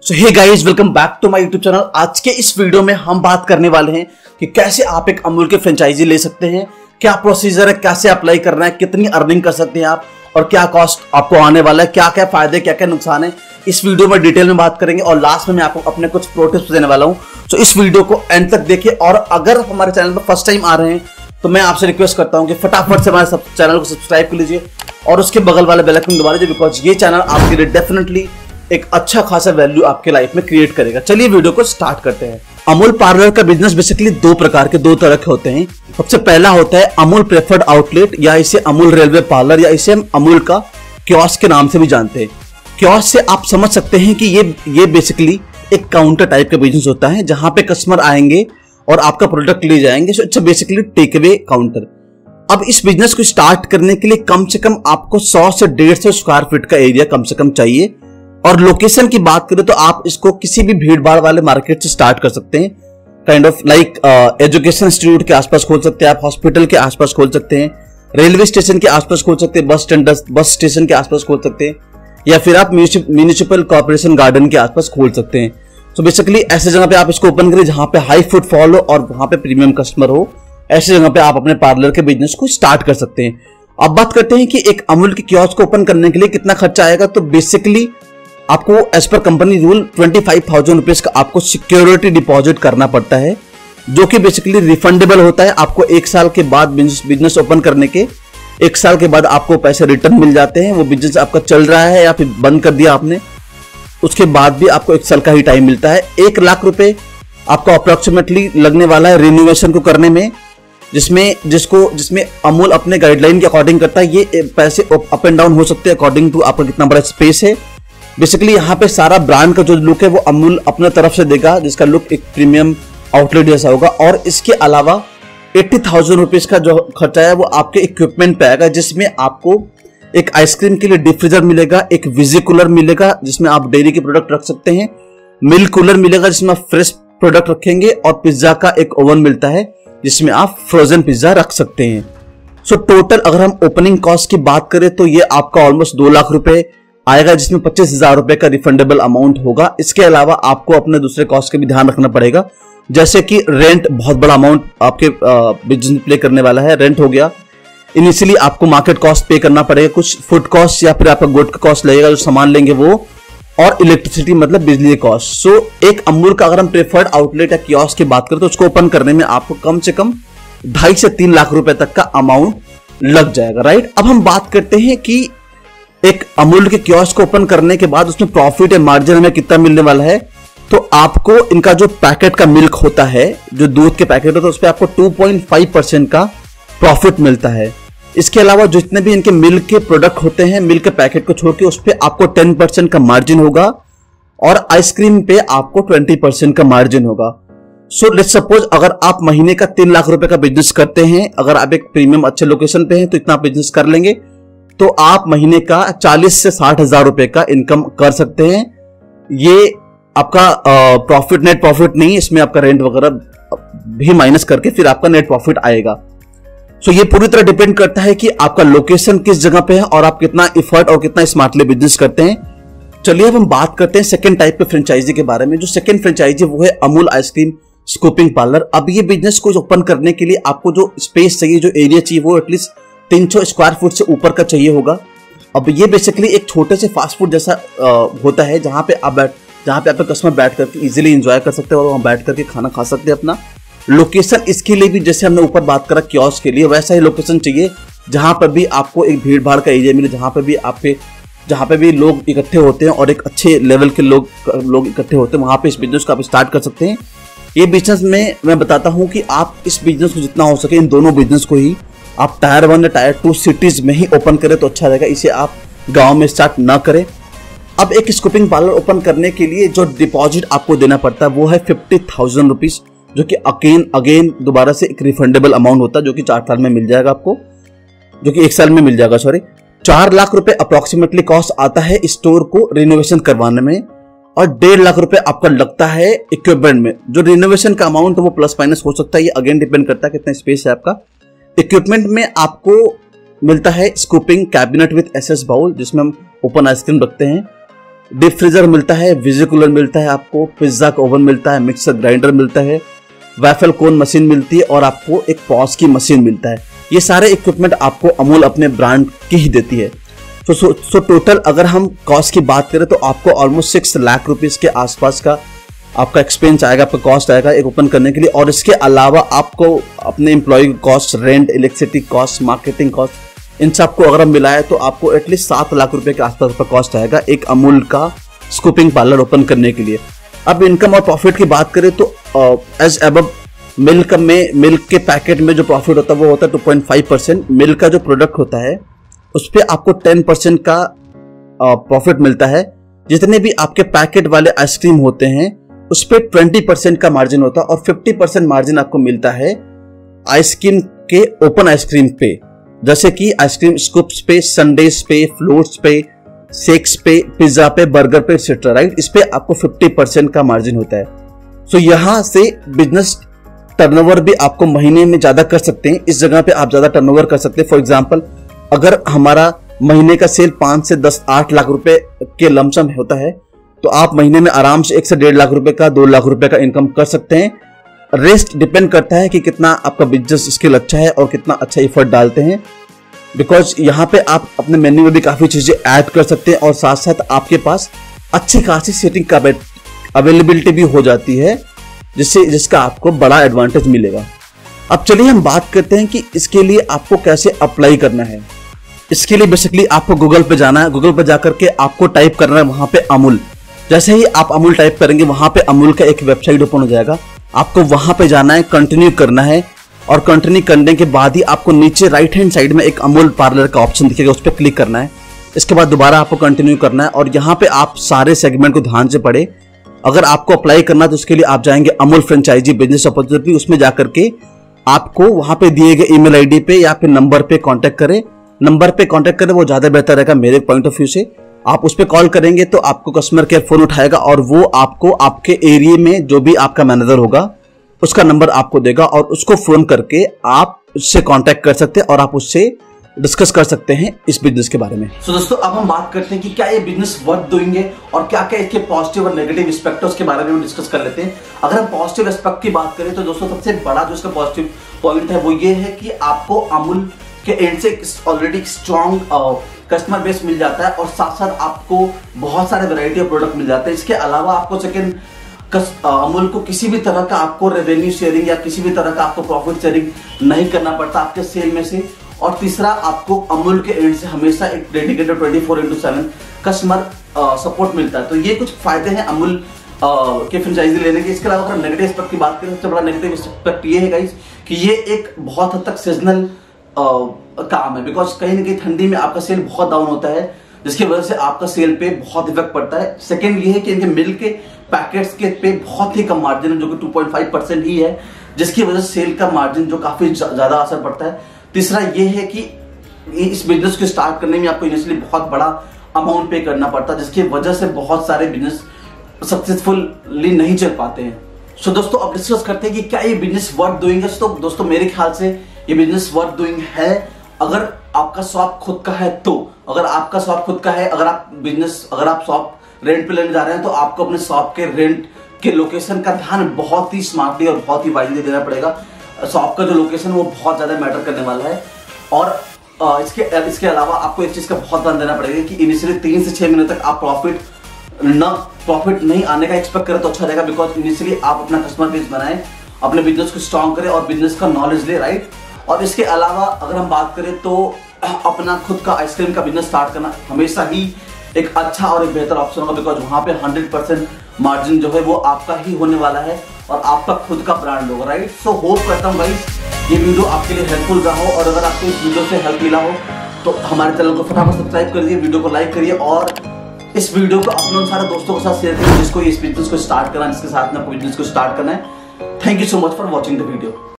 So hey guys, welcome back to my YouTube channel. आज के इस वीडियो में हम बात करने वाले हैं कि कैसे आप एक अमूल के फ्रेंचाइजी ले सकते हैं, क्या प्रोसीजर है, कैसे अप्लाई करना है, कितनी अर्निंग कर सकते हैं आप और क्या कॉस्ट आपको आने वाला है, क्या क्या फायदे क्या क्या नुकसान है, इस वीडियो में डिटेल में बात करेंगे। और लास्ट में मैं आपको अपने कुछ प्रो टिप्स देने वाला हूं। तो इस वीडियो को एंड तक देखिए। और अगर आप हमारे चैनल पर फर्स्ट टाइम आ रहे हैं तो मैं आपसे रिक्वेस्ट करता हूं कि फटाफट से हमारे चैनल को सब्सक्राइब कर लीजिए और उसके बगल वाले बेल आइकन दबा लीजिए, बिकॉज ये चैनल आपके लिए डेफिनेटली एक अच्छा खासा वैल्यू आपके लाइफ में क्रिएट करेगा। चलिए वीडियो को स्टार्ट करते हैं। अमूल पार्लर का बिजनेस बेसिकली दो तरह के होते हैं। सबसे पहला होता है अमूल प्रेफर्ड आउटलेट, या इसे अमूल रेलवे पार्लर, या इसे हम अमूल का कियोस्क के नाम से भी जानते हैं। कियोस्क से आप समझ सकते हैं कि ये बेसिकली एक काउंटर टाइप का बिजनेस होता है जहां पे कस्टमर आएंगे और आपका प्रोडक्ट ले जाएंगे। So it's basically take away counter. अब इस बिजनेस को स्टार्ट करने के लिए कम से कम आपको 100 से 150 स्क्वायर फीट का एरिया कम से कम चाहिए। और लोकेशन की बात करें तो आप इसको किसी भी भीड़ भाड़ वाले मार्केट से स्टार्ट कर सकते हैं। Kind of like education institute के आसपास खोल सकते हैं आप, हॉस्पिटल के आसपास खोल सकते हैं, रेलवे स्टेशन के आसपास खोल सकते हैं, बस स्टेशन के आसपास खोल सकते हैं, या फिर आप म्यूनिसिपल कॉर्पोरेशन गार्डन के आसपास खोल सकते हैं। तो बेसिकली ऐसे जगह पे आप इसको ओपन करें जहां पे हाई फुटफॉल हो और वहां पे प्रीमियम कस्टमर हो। ऐसी जगह पे आप अपने पार्लर के बिजनेस को स्टार्ट कर सकते हैं। अब बात करते हैं कि एक अमूल के कियोस्क को ओपन करने के लिए कितना खर्चा आएगा। तो बेसिकली आपको as per company rule 25,000 rupees का आपको सिक्योरिटी डिपॉजिट करना पड़ता है, जो कि बेसिकली रिफंडेबल होता है। आपको 1 साल के बाद बिजनेस ओपन करने के 1 साल के बाद आपको पैसे रिटर्न मिल जाते हैं। वो बिजनेस आपका चल रहा है या फिर बंद कर दिया आपने, उसके बाद भी आपको 1 साल का ही टाइम मिलता है। 1 लाख रुपए आपको अप्रोक्सीमेटली लगने वाला है रिनोवेशन को करने में, जिसमें अमूल अपने गाइडलाइन के अकॉर्डिंग करता है। ये पैसे अप एंड डाउन हो सकते हैं अकॉर्डिंग टू आपका कितना बड़ा स्पेस है। बेसिकली यहाँ पे सारा ब्रांड का जो लुक है वो अमूल अपने तरफ से देगा, जिसका लुक एक प्रीमियम आउटलेट जैसा होगा। और इसके अलावा 80,000 रुपीज का जो खर्चा है वो आपके इक्विपमेंट पे आएगा, जिसमें आपको एक आइसक्रीम के लिए डीप फ्रीजर मिलेगा, एक विजी कूलर मिलेगा जिसमें आप डेयरी के प्रोडक्ट रख सकते हैं, मिल्क कूलर मिलेगा जिसमें आप फ्रेश प्रोडक्ट रखेंगे, और पिज्जा का एक ओवन मिलता है जिसमें आप फ्रोजन पिज्जा रख सकते हैं। सो टोटल अगर हम ओपनिंग कॉस्ट की बात करें तो ये आपका ऑलमोस्ट 2 लाख रुपए आएगा, जिसमें 25,000 रुपए का रिफंडेबल अमाउंट होगा। इसके अलावा आपको अपने दूसरे कॉस्ट का भी ध्यान रखना पड़ेगा, जैसे कि रेंट बहुत बड़ा अमाउंट आपके बिजनेस प्ले करने वाला है। रेंट हो गया, इनिशियली आपको मार्केट कॉस्ट पे करना पड़ेगा, कुछ फूड कॉस्ट या फिर आपका गुड का कॉस्ट लगेगा जो सामान लेंगे वो, और इलेक्ट्रिसिटी मतलब बिजली कॉस्ट। सो एक अमूल का अगर हम प्रेफर्ड आउटलेट या कियोस्क की बात करें तो उसको ओपन करने में आपको कम से कम 2.5 से 3 लाख रुपए तक का अमाउंट लग जाएगा, राइट। अब हम बात करते हैं कि एक अमूल के कियोस्क को ओपन करने के बाद उसमें प्रॉफिट या मार्जिन हमें कितना मिलने वाला है। तो आपको इनका जो पैकेट का मिल्क होता है, जो दूध के पैकेट होता है, उस पर आपको 2.5% का प्रॉफिट मिलता है। इसके अलावा जितने भी इनके मिल्क के प्रोडक्ट होते हैं, मिल्क के पैकेट को छोड़ के उस पर आपको 10% का मार्जिन होगा, और आइसक्रीम पे आपको 20% का मार्जिन होगा। सो लेट्स सपोज अगर आप महीने का 3 लाख रुपए का बिजनेस करते हैं, अगर आप एक प्रीमियम अच्छे लोकेशन पे हैं तो इतना बिजनेस कर लेंगे तो आप महीने का 40 से 60,000 रुपए का इनकम कर सकते हैं। ये आपका प्रॉफिट, नेट प्रॉफिट नहीं, इसमें आपका रेंट वगैरह भी माइनस करके फिर आपका नेट प्रॉफिट आएगा। सो ये पूरी तरह डिपेंड करता है कि आपका लोकेशन किस जगह पे है और आप कितना एफर्ट और कितना स्मार्टली बिजनेस करते हैं। चलिए अब हम बात करते हैं सेकंड टाइप के फ्रेंचाइजी के बारे में। जो सेकंड फ्रेंचाइजी वो है अमूल आइसक्रीम स्कूपिंग पार्लर। अब ये बिजनेस को ओपन करने के लिए आपको जो स्पेस चाहिए, जो एरिया चाहिए, वो एटलीस्ट 300 स्क्वायर फुट से ऊपर का चाहिए होगा। अब ये बेसिकली एक छोटे से फास्ट फूड जैसा होता है जहां पे आपका कस्टमर बैठ करके इजीली एंजॉय कर सकते हैं और वहां बैठ करके खाना खा सकते हैं अपना। लोकेशन इसके लिए भी जैसे हमने ऊपर बात करा कियोस्क के लिए, वैसा ही लोकेशन चाहिए जहां पर भी आपको एक भीड़ भाड़ का एरिया मिले, जहां पे भी लोग इकट्ठे होते हैं और एक अच्छे लेवल के लोग इकट्ठे होते हैं, वहां पे इस बिजनेस को आप स्टार्ट कर सकते हैं। ये बिजनेस में मैं बताता हूं कि आप इस बिजनेस को जितना हो सके, इन दोनों बिजनेस को ही आप टायर 1 या टायर 2 सिटीज में ही ओपन करें तो अच्छा रहेगा। इसे आप गांव में स्टार्ट ना करें। अब एक स्कूपिंग पार्लर ओपन करने के लिए जो डिपॉजिट आपको देना पड़ता है वो है 50,000 रुपीज, जो कि अगेन दोबारा से एक रिफंडेबल अमाउंट होता है, जो कि 4 साल में मिल जाएगा आपको, जो कि 1 साल में मिल जाएगा, सॉरी। 4 लाख रुपए अप्रोक्सीमेटली कॉस्ट आता है स्टोर को रिनोवेशन करवाने में, और 1.5 लाख रुपए आपका लगता है इक्विपमेंट में। जो रिनोवेशन का अमाउंट है वो प्लस माइनस हो सकता है, ये अगेन डिपेंड करता है कितना स्पेस है आपका। इक्विपमेंट में आपको मिलता है scooping cabinet with SS bowl, जिसमें हम ओपन आइसक्रीम रखते हैं, डीप फ्रीजर मिलता है, विजी कूलर मिलता है, आपको पिज्जा का ओवन मिलता है, मिक्सर ग्राइंडर मिलता है, वैफल कोन मशीन मिलती है और आपको एक पॉज की मशीन मिलता है। ये सारे इक्विपमेंट आपको अमूल अपने ब्रांड की ही देती है। सो टोटल अगर हम कॉस्ट की बात करें तो आपको ऑलमोस्ट 6 लाख रुपीस के आसपास का आपका एक्सपेंस आएगा, आपका कॉस्ट आएगा एक ओपन करने के लिए। और इसके अलावा आपको अपने employ cost, rent, electricity cost, marketing cost, इन सबको अगर हम मिलाए तो आपको एटलीस्ट 7 लाख रुपए के आसपास का कॉस्ट आएगा एक अमूल का स्कूपिंग पार्लर ओपन करने के लिए। अब इनकम और प्रॉफिट की बात करें तो एज अबव मिल्क के पैकेट में जो प्रॉफिट होता है वो होता है 2.5%। मिल्क का जो प्रोडक्ट होता है उस पर आपको 10% का प्रॉफिट मिलता है। जितने भी आपके पैकेट वाले आइसक्रीम होते हैं उस पर 20% का मार्जिन होता है और 50% मार्जिन आपको मिलता है आइसक्रीम के ओपन आइसक्रीम पे, जैसे कि आइसक्रीम स्कूप्स पे, संडेज पे, फ्लोट्स पे, शेक्स पे, पिज्जा पे, बर्गर पे एक्सेट्रा, राइट। इस पे आपको 50% का मार्जिन होता है। सो यहां से बिजनेस टर्नओवर भी आपको महीने में ज्यादा कर सकते हैं। इस जगह पे आप ज्यादा टर्नओवर कर सकते हैं। फॉर एग्जांपल अगर हमारा महीने का सेल 5 से 10 8 लाख रुपए के लमसम होता है तो आप महीने में आराम से 1 से 1.5 लाख रुपए का, 2 लाख रुपए का इनकम कर सकते हैं। रेस्ट डिपेंड करता है कि कितना आपका बिजनेस स्किल अच्छा है और कितना अच्छा एफर्ट डालते हैं। बिकॉज यहाँ पे आप अपने मेन्यू में भी काफी चीजें ऐड कर सकते हैं और साथ साथ आपके पास अच्छी खासी सीटिंग का अवेलेबिलिटी भी हो जाती है, जिसका आपको बड़ा एडवांटेज मिलेगा। अब चलिए हम बात करते हैं कि इसके लिए आपको कैसे अप्लाई करना है। इसके लिए बेसिकली आपको गूगल पे जाना है। गूगल पे जाकर के आपको टाइप करना है वहां पे अमूल। जैसे ही आप अमूल टाइप करेंगे वहां पे अमूल का एक वेबसाइट ओपन हो जाएगा। आपको वहां पे जाना है, कंटिन्यू करना है और कंटिन्यू करने के बाद ही आपको नीचे राइट हैंड साइड में एक अमूल पार्लर का ऑप्शन दिखेगा, उस पर क्लिक करना है। इसके बाद दोबारा आपको कंटिन्यू करना है और यहाँ पे आप सारे सेगमेंट को ध्यान से पढ़े। अगर आपको अप्लाई करना है तो उसके लिए आप जाएंगे अमूल फ्रेंचाइजी बिजनेस अपॉर्चुनिटी, उसमें जाकर के आपको वहां पे दिए गए ईमेल आईडी पे या फिर नंबर पे कांटेक्ट करें। नंबर पे कांटेक्ट करें वो ज्यादा बेहतर रहेगा मेरे पॉइंट ऑफ व्यू से। आप उस पर कॉल करेंगे तो आपको कस्टमर केयर फोन उठाएगा और वो आपको आपके एरिया में जो भी आपका मैनेजर होगा उसका नंबर आपको देगा और उसको फोन करके आप उससे कांटेक्ट कर सकते हैं और आप उससे डिस्कस कर सकते हैं इस बिजनेस के बारे में। दोस्तों अब हम बात करते हैं कि क्या ये बिजनेस वर्थ डूइंग है और क्या क्या इसके पॉजिटिव और नेगेटिव एस्पेक्ट्स के बारे में डिस्कस कर लेते हैं। अगर हम पॉजिटिव एस्पेक्ट की बात करें तो दोस्तों सबसे बड़ा जो इसका पॉजिटिव पॉइंट है वो ये है कि आपको अमूल के एंड से ऑलरेडी स्ट्रॉन्ग कस्टमर बेस मिल जाता है और साथ साथ आपको बहुत सारे वैरायटी ऑफ प्रोडक्ट मिल जाते हैं। इसके अलावा आपको सेकंड अमूल को किसी भी तरह का आपको रेवेन्यू शेयरिंग या किसी भी तरह का आपको प्रॉफिट शेयरिंग नहीं करना पड़ता आपके सेल में से। और तीसरा आपको अमूल के एंड से हमेशा एक डेडिकेटेड 24/7 कस्टमर सपोर्ट मिलता है। तो ये कुछ फायदे हैं अमूल के फ्रेंचाइजी लेने के। इसके अलावा अगर नेगेटिव एस्पेक्ट की बात करें सबसे बड़ा नेगेटिव एस्पेक्ट ये है गाइस कि ये एक बहुत हद तक सीजनल काम है। बिकॉज कहीं ना कहीं ठंडी में आपका सेल बहुत डाउन होता है जिसकी वजह से आपका सेल पे बहुत इफेक्ट पड़ता है। सेकेंड ये है कि इनके मिल्क के पैकेट्स के पे बहुत ही कम मार्जिन है जो कि 2.5% ही है, जिसकी वजह से सेल का मार्जिन जो काफी ज्यादा असर पड़ता है। तीसरा ये है कि इस बिजनेस को स्टार्ट करने में आपको इनिशियली बहुत बड़ा अमाउंट पे करना पड़ता है, जिसकी वजह से बहुत सारे बिजनेस सक्सेसफुली नहीं चल पाते हैं। सो दोस्तों अब डिस्कस करते हैं कि क्या ये बिजनेस वर्थ डूइंग है। तो दोस्तों मेरे ख्याल से ये बिजनेस वर्थ डूइंग है अगर आपका शॉप खुद का है तो। अगर आपका शॉप खुद का है, अगर आप शॉप रेंट पे लेने जा रहे हैं तो आपको अपने शॉप के रेंट के लोकेशन का ध्यान बहुत ही स्मार्टली और बहुत ही वाइजली देना पड़ेगा। शॉप का जो लोकेशन वो बहुत ज्यादा मैटर करने वाला है। और इसके अलावा आपको एक चीज का बहुत ध्यान देना पड़ेगा कि इनिशियली 3 से 6 महीने तक आप प्रॉफिट नहीं आने का एक्सपेक्ट करें तो अच्छा रहेगा। बिकॉज इनिशियली आप अपना कस्टमर बेस बनाएं, अपने बिजनेस को स्ट्रॉन्ग करें और बिजनेस का नॉलेज ले, राइट। और इसके अलावा अगर हम बात करें तो अपना खुद का आइसक्रीम का बिजनेस स्टार्ट करना हमेशा ही एक अच्छा और एक बेहतर ऑप्शन होगा। बिकॉज वहां पे 100% मार्जिन जो है वो आपका ही होने वाला है और आपका खुद का ब्रांड होगा, राइट। सो होप करता हूँ गाइस ये वीडियो आपके लिए हेल्पफुल रहा हो और अगर आपको इस वीडियो से हेल्प मिला हो तो हमारे चैनल को फटाफट सब्सक्राइब कर दीजिए, वीडियो को लाइक करिए और इस वीडियो को अपने सारे दोस्तों के साथ शेयर करिए जिसको इस बिजनेस को स्टार्ट करना है, जिसके साथ में बिजनेस को स्टार्ट करना है। Thank you so much for watching the video.